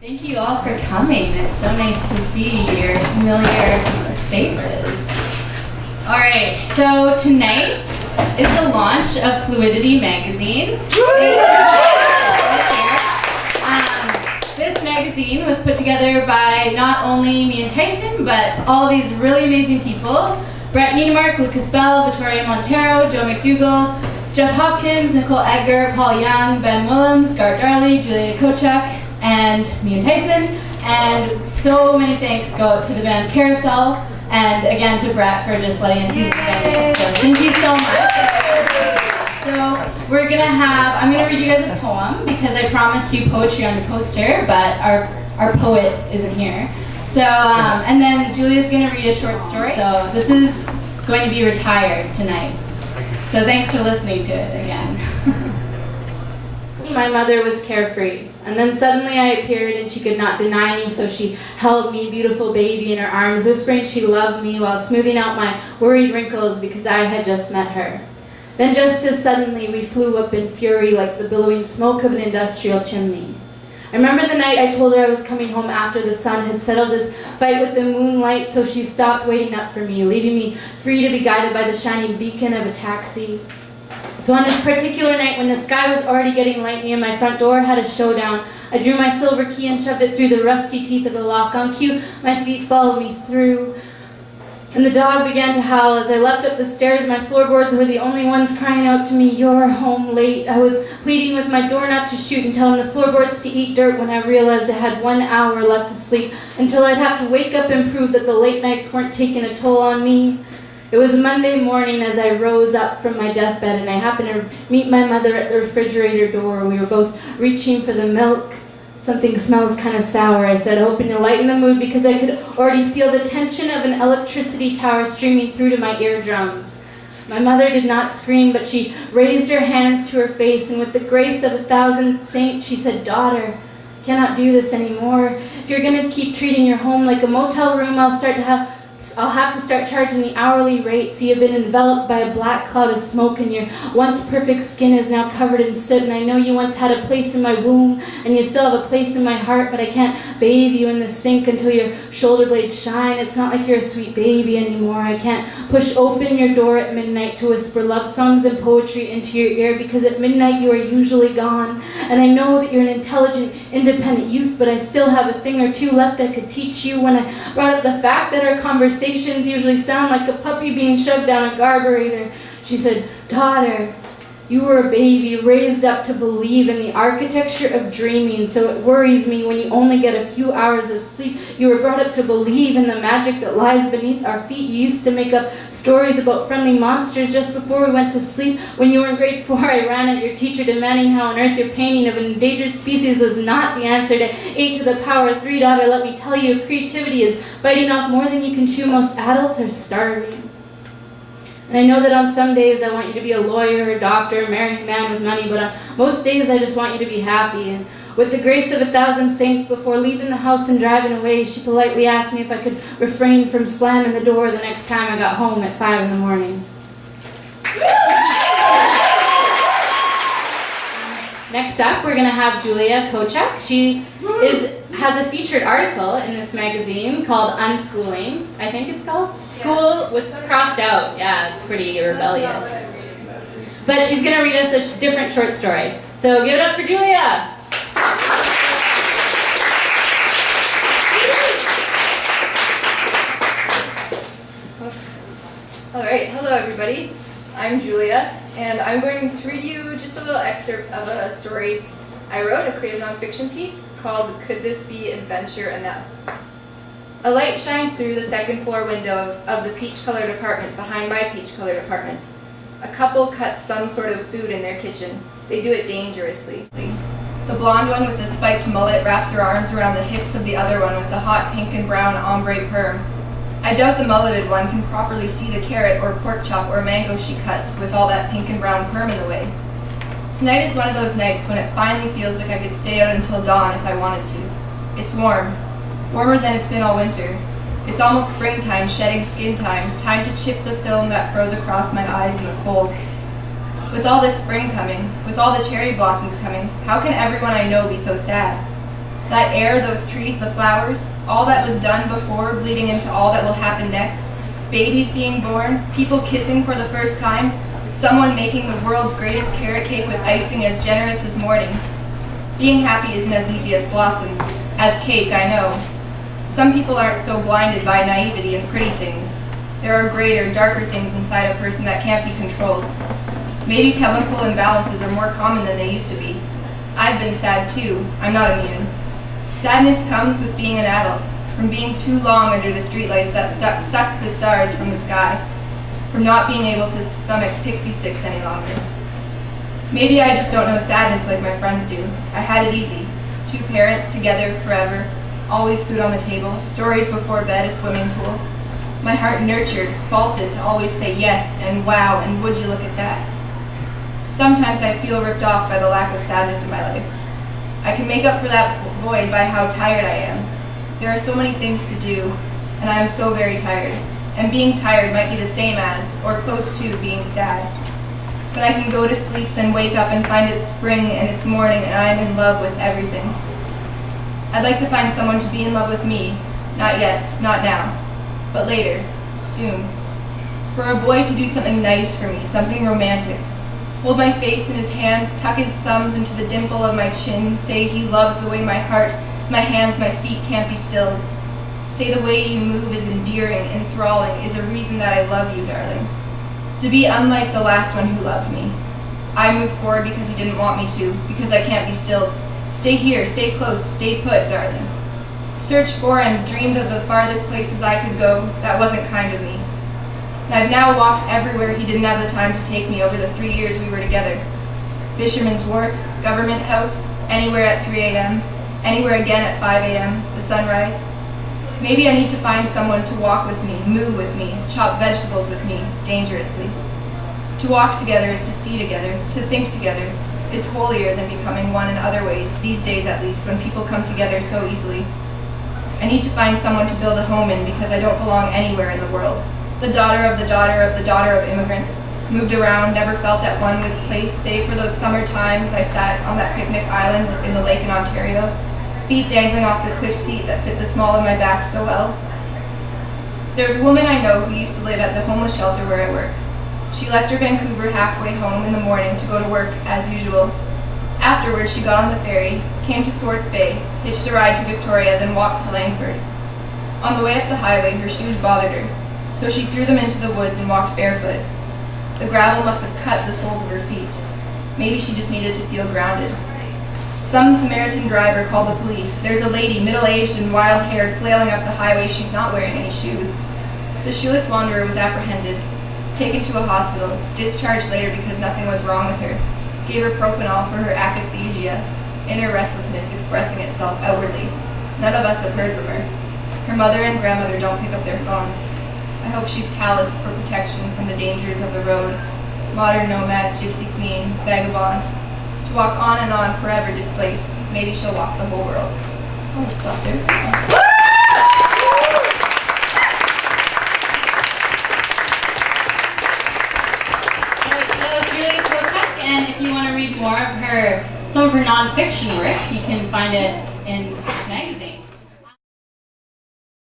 Thank you all for coming. It's so nice to see your familiar faces. All right, so tonight is the launch of Fluidity Magazine. This magazine was put together by not only me and Tyson, but all these really amazing people. Brett Niedemark, Lucas Bell, Victoria Montero, Joe McDougall, Jeff Hopkins, Nicole Edgar, Paul Young, Ben Willems, Gar Darley, Julia Kochuk, and me and Tyson. And so many thanks go out to the band Carousel, and again to Brett for just letting us use the venue. So thank you so much. So we're gonna I'm gonna read you guys a poem because I promised you poetry on the poster, but our poet isn't here. So, and then Julia's gonna read a short story. So this is going to be retired tonight. So thanks for listening to it again. My mother was carefree, and then suddenly I appeared and she could not deny me, so she held me, beautiful baby, in her arms, whispering she loved me while smoothing out my worried wrinkles because I had just met her. Then just as suddenly we flew up in fury like the billowing smoke of an industrial chimney. I remember the night I told her I was coming home after the sun had settled his fight with the moonlight, so she stopped waiting up for me, leaving me free to be guided by the shining beacon of a taxi. So on this particular night, when the sky was already getting light, me and my front door had a showdown. I drew my silver key and shoved it through the rusty teeth of the lock. On cue, my feet followed me through, and the dog began to howl. As I leapt up the stairs, my floorboards were the only ones crying out to me, "You're home late." I was pleading with my door not to shoot and telling the floorboards to eat dirt when I realized I had 1 hour left to sleep until I'd have to wake up and prove that the late nights weren't taking a toll on me. It was Monday morning as I rose up from my deathbed, and I happened to meet my mother at the refrigerator door. We were both reaching for the milk. "Something smells kind of sour," I said, hoping to lighten the mood because I could already feel the tension of an electricity tower streaming through to my eardrums. My mother did not scream, but she raised her hands to her face, and with the grace of 1,000 saints, she said, "Daughter, I cannot do this anymore. If you're going to keep treating your home like a motel room, I'll have to start charging the hourly rate. So you've been enveloped by a black cloud of smoke, and your once perfect skin is now covered in soot. And I know you once had a place in my womb, and you still have a place in my heart, but I can't bathe you in the sink until your shoulder blades shine. It's not like you're a sweet baby anymore. I can't push open your door at midnight to whisper love songs and poetry into your ear, because at midnight you are usually gone. And I know that you're an intelligent, independent youth, but I still have a thing or two left I could teach you." When I brought up the fact that our conversations usually sound like a puppy being shoved down a carburetor, she said, "Daughter, you were a baby raised up to believe in the architecture of dreaming, so it worries me when you only get a few hours of sleep. You were brought up to believe in the magic that lies beneath our feet. You used to make up stories about friendly monsters just before we went to sleep. When you were in grade 4, I ran at your teacher demanding how on earth your painting of an endangered species was not the answer to 8 to the power 3. Daughter, let me tell you, if creativity is biting off more than you can chew, most adults are starving. And I know that on some days I want you to be a lawyer, a doctor, a married man with money, but on most days I just want you to be happy." And with the grace of 1,000 saints, before leaving the house and driving away, she politely asked me if I could refrain from slamming the door the next time I got home at 5 in the morning. Next up, we're going to have Julia Kochuk. She has a featured article in this magazine called Unschooling, I think it's called. School with Crossed Out. Yeah, it's pretty rebellious. But she's going to read us a different short story. So give it up for Julia. All right, hello everybody. I'm Julia, and I'm going to read you just a little excerpt of a story I wrote, a creative nonfiction piece called "Could This Be Adventure Enough?" A light shines through the second floor window of the peach-colored apartment behind my peach-colored apartment. A couple cuts some sort of food in their kitchen. They do it dangerously. The blonde one with the spiked mullet wraps her arms around the hips of the other one with the hot pink and brown ombre perm. I doubt the mulleted one can properly see the carrot or pork chop or mango she cuts with all that pink and brown perm in the way. Tonight is one of those nights when it finally feels like I could stay out until dawn if I wanted to. It's warm. Warmer than it's been all winter. It's almost springtime, shedding skin time to chip the film that froze across my eyes in the cold. With all this spring coming, with all the cherry blossoms coming, how can everyone I know be so sad? That air, those trees, the flowers, all that was done before bleeding into all that will happen next. Babies being born, people kissing for the first time, someone making the world's greatest carrot cake with icing as generous as morning. Being happy isn't as easy as blossoms, as cake, I know. Some people aren't so blinded by naivety and pretty things. There are greater, darker things inside a person that can't be controlled. Maybe chemical imbalances are more common than they used to be. I've been sad too. I'm not immune. Sadness comes with being an adult, from being too long under the streetlights that suck the stars from the sky, from not being able to stomach pixie sticks any longer. Maybe I just don't know sadness like my friends do. I had it easy. 2 parents together forever, always food on the table, stories before bed, a swimming pool. My heart nurtured, faulted to always say yes and wow and would you look at that. Sometimes I feel ripped off by the lack of sadness in my life. I can make up for that void by how tired I am. There are so many things to do, and I am so very tired. And being tired might be the same as, or close to, being sad. But I can go to sleep, then wake up and find it's spring and it's morning and I am in love with everything. I'd like to find someone to be in love with me. Not yet, not now. But later, soon. For a boy to do something nice for me, something romantic. Hold my face in his hands, tuck his thumbs into the dimple of my chin, say he loves the way my heart, my hands, my feet can't be stilled. Say the way you move is endearing, enthralling, is a reason that I love you, darling. To be unlike the last one who loved me. I moved forward because he didn't want me to, because I can't be stilled. Stay here, stay close, stay put, darling. Searched for and dreamed of the farthest places I could go, that wasn't kind of me. And I've now walked everywhere he didn't have the time to take me over the 3 years we were together. Fisherman's Wharf, Government House, anywhere at 3 a.m., anywhere again at 5 a.m., the sunrise. Maybe I need to find someone to walk with me, move with me, chop vegetables with me, dangerously. To walk together is to see together, to think together, is holier than becoming one in other ways, these days at least, when people come together so easily. I need to find someone to build a home in because I don't belong anywhere in the world. The daughter of the daughter of the daughter of immigrants. Moved around, never felt at one with place, save for those summer times I sat on that picnic island in the lake in Ontario, feet dangling off the cliff seat that fit the small of my back so well. There's a woman I know who used to live at the homeless shelter where I work. She left her Vancouver halfway home in the morning to go to work as usual. Afterwards, she got on the ferry, came to Swartz Bay, hitched a ride to Victoria, then walked to Langford. On the way up the highway, her shoes bothered her, so she threw them into the woods and walked barefoot. The gravel must have cut the soles of her feet. Maybe she just needed to feel grounded. Some Samaritan driver called the police. There's a lady, middle-aged and wild-haired, flailing up the highway. She's not wearing any shoes. The shoeless wanderer was apprehended, taken to a hospital, discharged later because nothing was wrong with her. Gave her propanol for her akathisia, inner restlessness expressing itself outwardly. None of us have heard from her. Her mother and grandmother don't pick up their phones. I hope she's calloused for protection from the dangers of the road. Modern nomad, gypsy queen, vagabond. To walk on and on forever displaced. Maybe she'll walk the whole world. I'll just stop there. And if you want to read more of some of her nonfiction work, you can find it in this magazine.